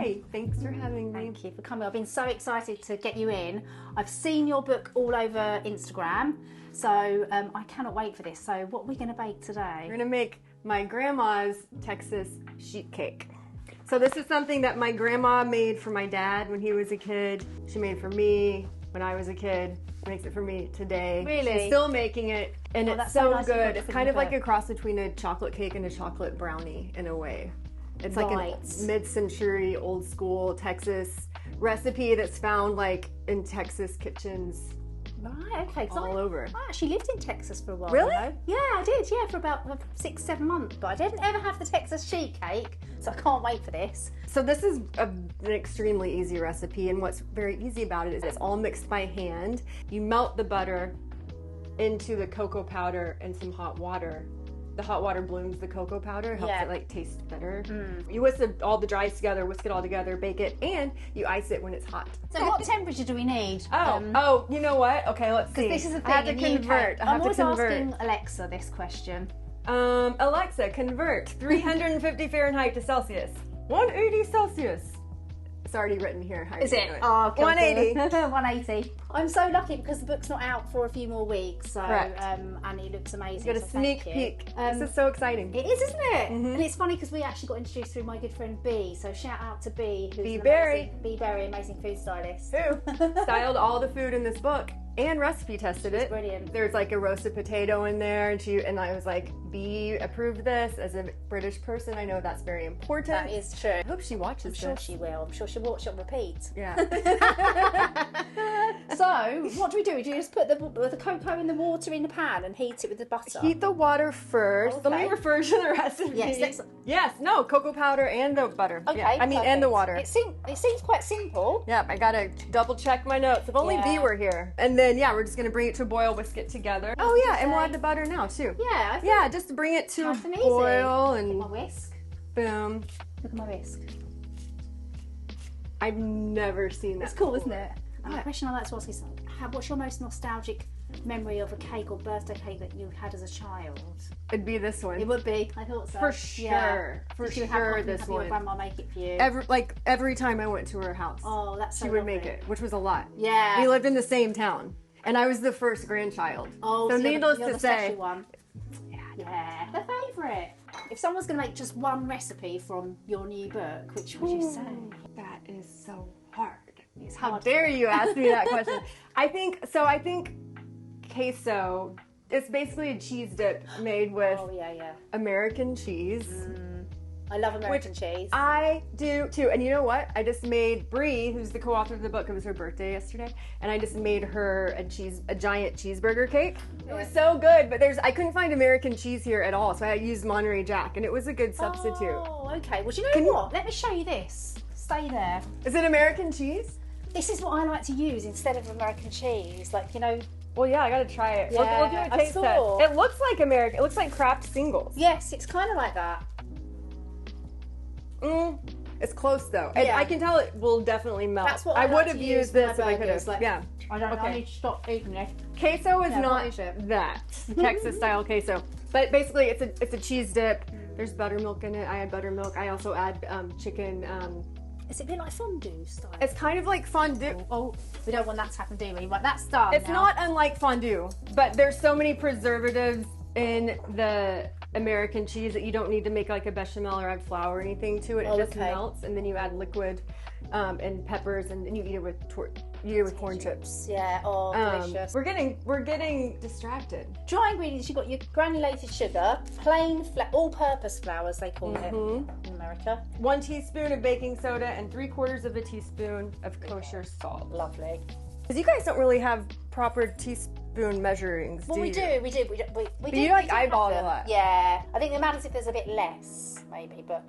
Hi, thanks for having me. Thank you for coming. I've been so excited to get you in. I've seen your book all over Instagram, so I cannot wait for this. So what are we going to bake today? We're gonna make my grandma's Texas sheet cake. So this is something that my grandma made for my dad when he was a kid. She made for me when I was a kid. Makes it for me today. Really? She's still making it, and it's that's so nice good. It's kind of like a a cross between a chocolate cake and a chocolate brownie in a way. It's like a mid-century, old school Texas recipe that's found like in Texas kitchens. Right, okay. All over. I actually lived in Texas for a while. Really? Yeah, I did. Yeah, for about 6-7 months. But I didn't ever have the Texas sheet cake, so I can't wait for this. So this is an extremely easy recipe, and what's very easy about it is it's all mixed by hand. You melt the butter into the cocoa powder and some hot water. The hot water blooms the cocoa powder, helps it like taste better. You whisk all the dries together, whisk it all together, bake it, and you ice it when it's hot. So what temperature do we need? Oh, you know what? Okay, let's see. This is a thing. I have to convert. I'm always asking Alexa this question. Alexa, convert 350 Fahrenheit to Celsius. 180 Celsius. It's already written here. Is it? Oh, okay. 180. 180. I'm so lucky because the book's not out for a few more weeks. So, correct. And it looks amazing. You got a sneak peek. This is so exciting. It is, isn't it? And it's funny because we actually got introduced through my good friend Bee. So shout out to Bee, who's Bee Berry, amazing food stylist. Who styled all the food in this book and recipe tested it. Brilliant. There's like a roasted potato in there, and I was like, Bee approved this. As a British person, I know that's very important. That is true. I hope she watches this. I'm sure she will. I'm sure she'll watch it on repeat. Yeah. So, what do? We just put the cocoa in the water in the pan and heat it with the butter. Heat the water first. Okay. Let me refer to the recipe. Yes, no, cocoa powder and the butter. Okay, yeah, and the water. It seems quite simple. Yeah, I gotta double check my notes. If only Bee were here. And then we're just gonna bring it to a boil, whisk it together. Oh yeah, and we'll add the butter now too. Yeah, just to bring it to a nice and boil and my whisk. Boom. Look at my whisk. I've never seen that. It's cool, isn't it? The question I'd like to ask is, what's your most nostalgic memory of a cake or birthday cake that you had as a child? It'd be this one. It would be. I thought so. For sure. For sure, this one. Your grandma make it for you. Every time I went to her house. Oh, that's so she would lovely. make it, which was a lot. Yeah. We lived in the same town, and I was the first grandchild. Oh, so you're needless the to say. special one. Yeah. The favourite. If someone's going to make just one recipe from your new book, which would you say? That is so hard. How How dare you ask me that question? I think queso is basically a cheese dip made with American cheese. I love American cheese. I do too. And you know what? I just made Brie, who's the co-author of the book, it was her birthday yesterday, and I just made her a giant cheeseburger cake. It was so good, but I couldn't find American cheese here at all, so I used Monterey Jack, and it was a good substitute. Oh, okay. Well, do you know what? Let me show you this. Stay there. Is it American cheese? This is what I like to use instead of American cheese. Well, yeah, I gotta try it. Yeah, we'll do a taste test. It looks like American. It looks like Kraft singles. Yes, it's kind of like that. It's close though. And I can tell it will definitely melt. That's what I like would have used this if I could have. I don't know. I need to stop eating this. Queso is not that Texas style queso, but basically it's a cheese dip. There's buttermilk in it. I add buttermilk. I also add chicken. Is it a bit like fondue style? It's kind of like fondue. Oh, we don't want that to happen, do we? Right, that's done. It's not unlike fondue, but there's so many preservatives in the American cheese that you don't need to make like a bechamel or add flour or anything to it. It just melts, and then you add liquid and peppers, and then you eat it with corn chips. Yeah. Oh, delicious. We're getting distracted. Dry ingredients. You've got your granulated sugar, plain all-purpose flour, as they call it in America. 1 teaspoon of baking soda and 3/4 of a teaspoon of kosher salt. Lovely. Because you guys don't really have proper teaspoon measurings, well, do we you? do. But you like eyeball a lot. Yeah. I think it matters if there's a bit less, maybe, but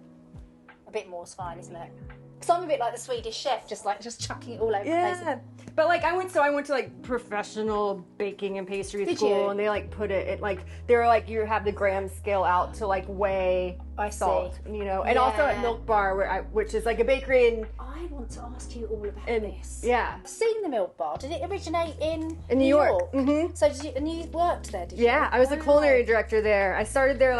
a bit more is fine, isn't it? Because I'm a bit like the Swedish chef, just chucking it all over the place. Yeah, but I went to like professional baking and pastry school, and they put it they were like, you have the gram scale out to weigh salt, and also at Milk Bar, which is like a bakery in. I want to ask you all about this. Yeah, I've seen the Milk Bar. Did it originate in New York? Mm-hmm. So and you worked there? Did you? Yeah, I was a culinary director there. I started there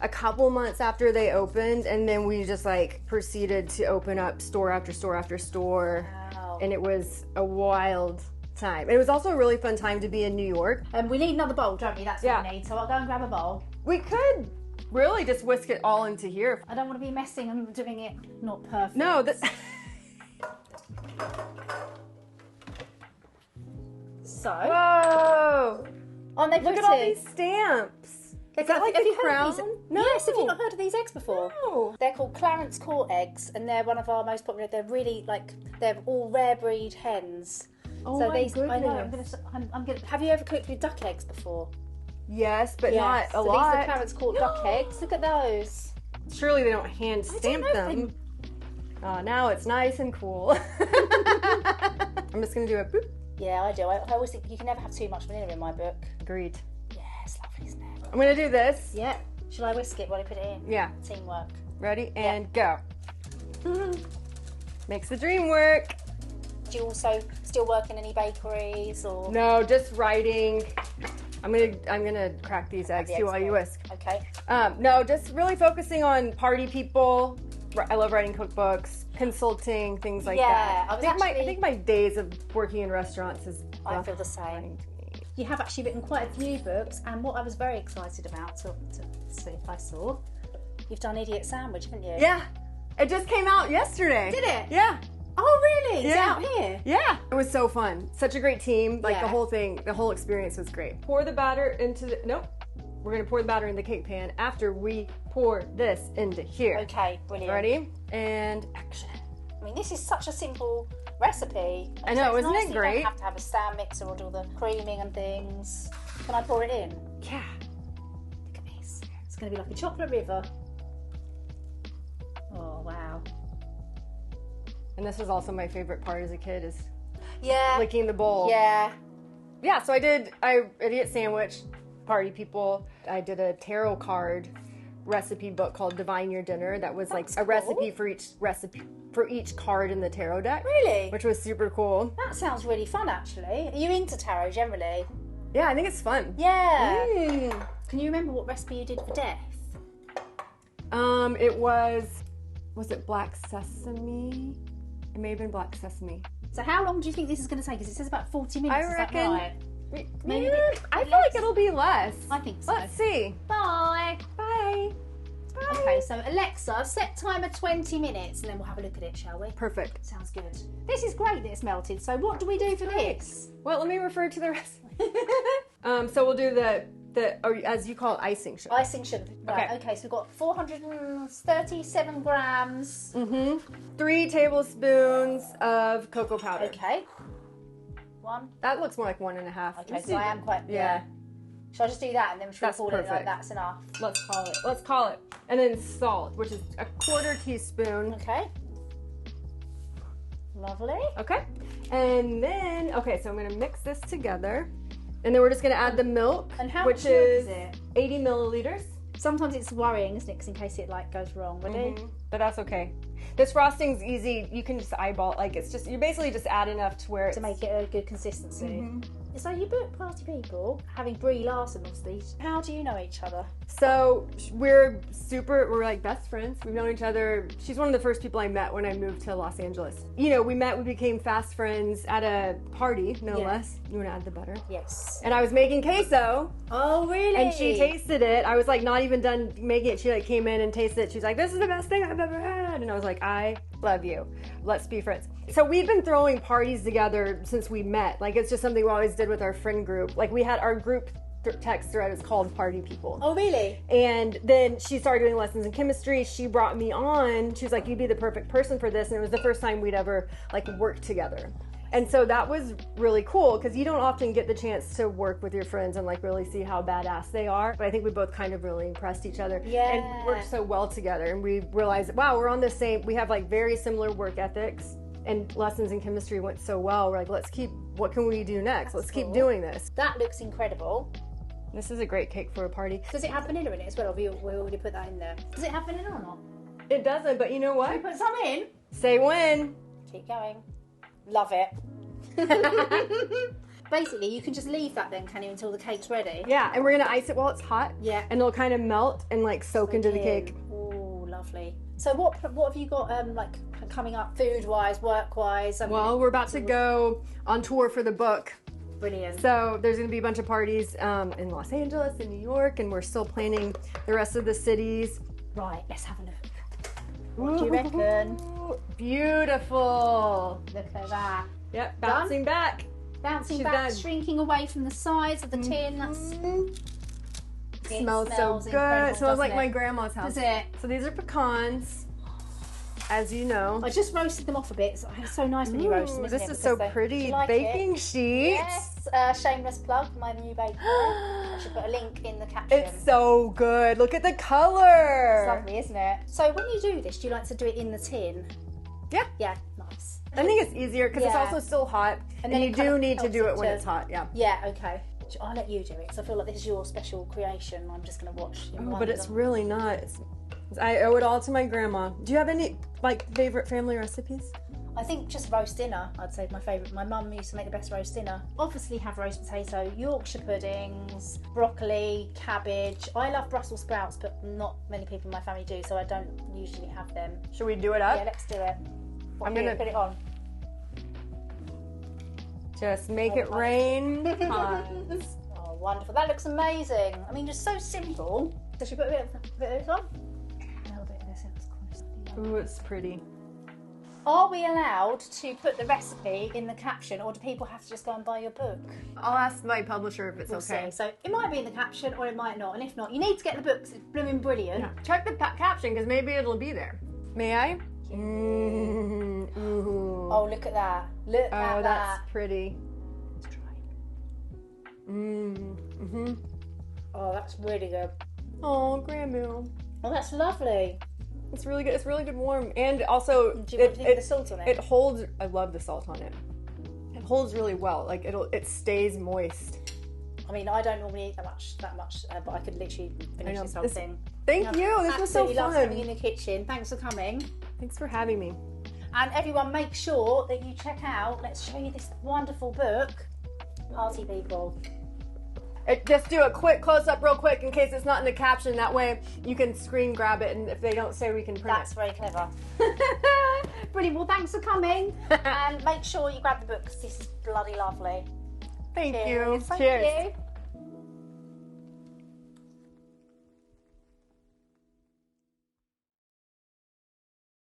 a couple months after they opened, and then we just like proceeded to open up store after store after store. Wow. And it was a wild time. It was also a really fun time to be in New York. We need another bowl, don't we? That's what we need. So I'll go and grab a bowl. We could really just whisk it all into here. I don't want to be messing and doing it not perfect. No, So. Whoa! Aren't they Look pretty? at all these stamps. Is that like have the you heard crown? of these? No. Yes, have you not heard of these eggs before? No. They're called Clarence Court eggs, and they're one of our most popular. They're really they're all rare breed hens. Oh so my these, I know. goodness. I'm gonna. Have you ever cooked with duck eggs before? Yes, but not a so lot. These are Clarence Court duck eggs. Look at those. Surely they don't hand stamp them. Now it's nice and cool. I'm just gonna do a boop. Yeah, I do. I always think you can never have too much vanilla in my book. Agreed. Yeah, it's lovely, isn't it? I'm gonna do this. Yeah. Shall I whisk it while I put it in? Yeah. Teamwork. Ready and go. Makes the dream work. Do you also still work in any bakeries or? No, just writing. I'm gonna crack these eggs too while you whisk. Okay. No, just really focusing on party people. I love writing cookbooks, consulting, things like that. I think my days of working in restaurants is. I feel the same. You have actually written quite a few books, and what I was very excited about to see if I saw, you've done Idiot Sandwich, haven't you? Yeah, it just came out yesterday. Did it? Yeah. Oh, really? It's out here? Yeah. It was so fun. Such a great team. Like Yeah. the whole experience was great. Pour the batter into the, nope. We're going to pour the batter in the cake pan after we pour this into here. Okay, brilliant. Ready? And action. I mean, this is such a simple recipe. I know, It's isn't nice it that great? You don't have to have a stand mixer or do the creaming and things. Can I pour it in? Yeah. Look at this. It's going to be like a chocolate river. Oh, wow. And this was also my favorite part as a kid is Yeah. licking the bowl. Yeah. Yeah, so Idiot Sandwich, Party People. I did a tarot card recipe book called Divine Your Dinner that was That's like a cool. recipe for each card in the tarot deck. Really? Which was super cool. That sounds really fun, actually. Are you into tarot generally? Yeah, I think it's fun. Yeah. Mm. Can you remember what recipe you did for death? It was it black sesame? It may have been black sesame. So how long do you think this is going to take? Because it says about 40 minutes. I Is reckon. that right? Maybe a bit I feel less? like it'll be less. I think so. Let's see. Bye. Bye. Bye. Okay, so Alexa, set timer 20 minutes and then we'll have a look at it, shall we? Perfect. Sounds good. This is great that it's melted. So what do we do for this? Well, let me refer to the recipe. So we'll do the or as you call it, icing sugar. Icing sugar. Right, okay, so we've got 437 grams. 3 tablespoons of cocoa powder. Okay. 1. That looks more like 1.5. Okay, so I am quite, Yeah. Shall I just do that and then should we That's call it like perfect. that's enough? Let's call it. And then salt, which is a 1/4 teaspoon. Okay. Lovely. Okay. And then, okay, so I'm going to mix this together. And then we're just going to add the milk, And how which much milk is is it? 80 milliliters. Sometimes it's worrying, isn't it? 'Cause in case it like goes wrong. Ready? But that's okay. This frosting's easy. You can just eyeball, like it's just, you basically just add enough to where it's... To make it a good consistency. So you book Party People, having Brie Larson, obviously. How do you know each other? So we're like best friends. We've known each other. She's one of the first people I met when I moved to Los Angeles. You know, we became fast friends at a party, no less. You want to add the butter? Yes. And I was making queso. Oh, really? And she tasted it. I was like not even done making it. She like came in and tasted it. She was like, "This is the best thing I've ever had." And I was like, "I love you. Let's be friends." So we've been throwing parties together since we met. Like it's just something we always did with our friend group. Like we had our group text thread is called Party People. Oh, really? And then she started doing lessons in chemistry. She brought me on. She was like, "You'd be the perfect person for this." And it was the first time we'd ever like worked together. And so that was really cool because you don't often get the chance to work with your friends and like really see how badass they are. But I think we both kind of really impressed each other and worked so well together. And we realized, wow, we're on the same, we have like very similar work ethics and lessons in chemistry went so well. We're like, what can we do next? Let's keep doing this. That looks incredible. This is a great cake for a party. Does it have vanilla in it as well? Or we already put that in there? Does it have vanilla or not? It doesn't, but you know what? Should we put some in? Say when. Keep going. Love it. basically, you can just leave that then, can you, until the cake's ready? Yeah, and we're gonna ice it while it's hot. Yeah. And it'll kind of melt and like soak into the cake. Oh, lovely. So what have you got like coming up, food-wise, work-wise? Well, we're about to go on tour for the book. Brilliant. So there's going to be a bunch of parties in Los Angeles and New York, and we're still planning the rest of the cities. Right, let's have a look. What do you reckon? Beautiful. Look at that. Yep, bouncing back. Bouncing She's back, done. shrinking away from the sides of the tin. That's It smells so good. It smells like my grandma's house. Does it? So these are pecans, as you know. I just roasted them off a bit. It's so nice when you roast them, isn't this it? is so Because pretty. do you like Baking it? sheets. Yes, shameless plug for my new bakery. I should put a link in the caption. It's so good. Look at the color. It's lovely, isn't it? So when you do this, do you like to do it in the tin? Yeah. Yeah, nice. I think it's easier because it's Yeah. also still hot, and then you it kind do of need to helps do it it when to- it's hot. Yeah. Yeah, okay. I'll let you do it because I feel like this is your special creation. I'm just going to watch. Oh, but it's really not. I owe it all to my grandma. Do you have any like favorite family recipes? I think just roast dinner, I'd say my favourite. My mum used to make the best roast dinner. Obviously have roast potato, Yorkshire puddings, broccoli, cabbage. I love Brussels sprouts, but not many people in my family do, so I don't usually have them. Should we do it up? Yeah, let's do it. I'm gonna put it on. Just make it rain. Pecans. Oh, wonderful. That looks amazing. I mean, just so simple. So should we put a bit of this on? A little bit of this in. Ooh, it's pretty. Are we allowed to put the recipe in the caption, or do people have to just go and buy your book? I'll ask my publisher if it's We'll okay. see. So it might be in the caption, or it might not. And if not, you need to get the book 'cause it's blooming brilliant. Yeah. Check the caption because maybe it'll be there. May I? Ooh. Oh, look at that. Look at Oh, that. that's pretty. Let's try it. Mm-hmm. Oh, that's really good. Oh, grandma. Oh, that's lovely. It's really good. It's really good warm. And also, Do you think the salt on it? It holds, I love the salt on it. It holds really well. Like it stays moist. I mean, I don't normally eat that much, but I could literally finish know. this whole thing. Thank you. This was so Absolutely love fun. coming in the kitchen. Thanks for coming. Thanks for having me. And everyone, make sure that you check out. Let's show you this wonderful book, Party People. Just do a quick close-up real quick in case it's not in the caption. That way you can screen grab it, and if they don't say, we can print That's very clever. Brilliant. Well, thanks for coming. And make sure you grab the book because this is bloody lovely. Thank Cheers. you. Thank Cheers. you.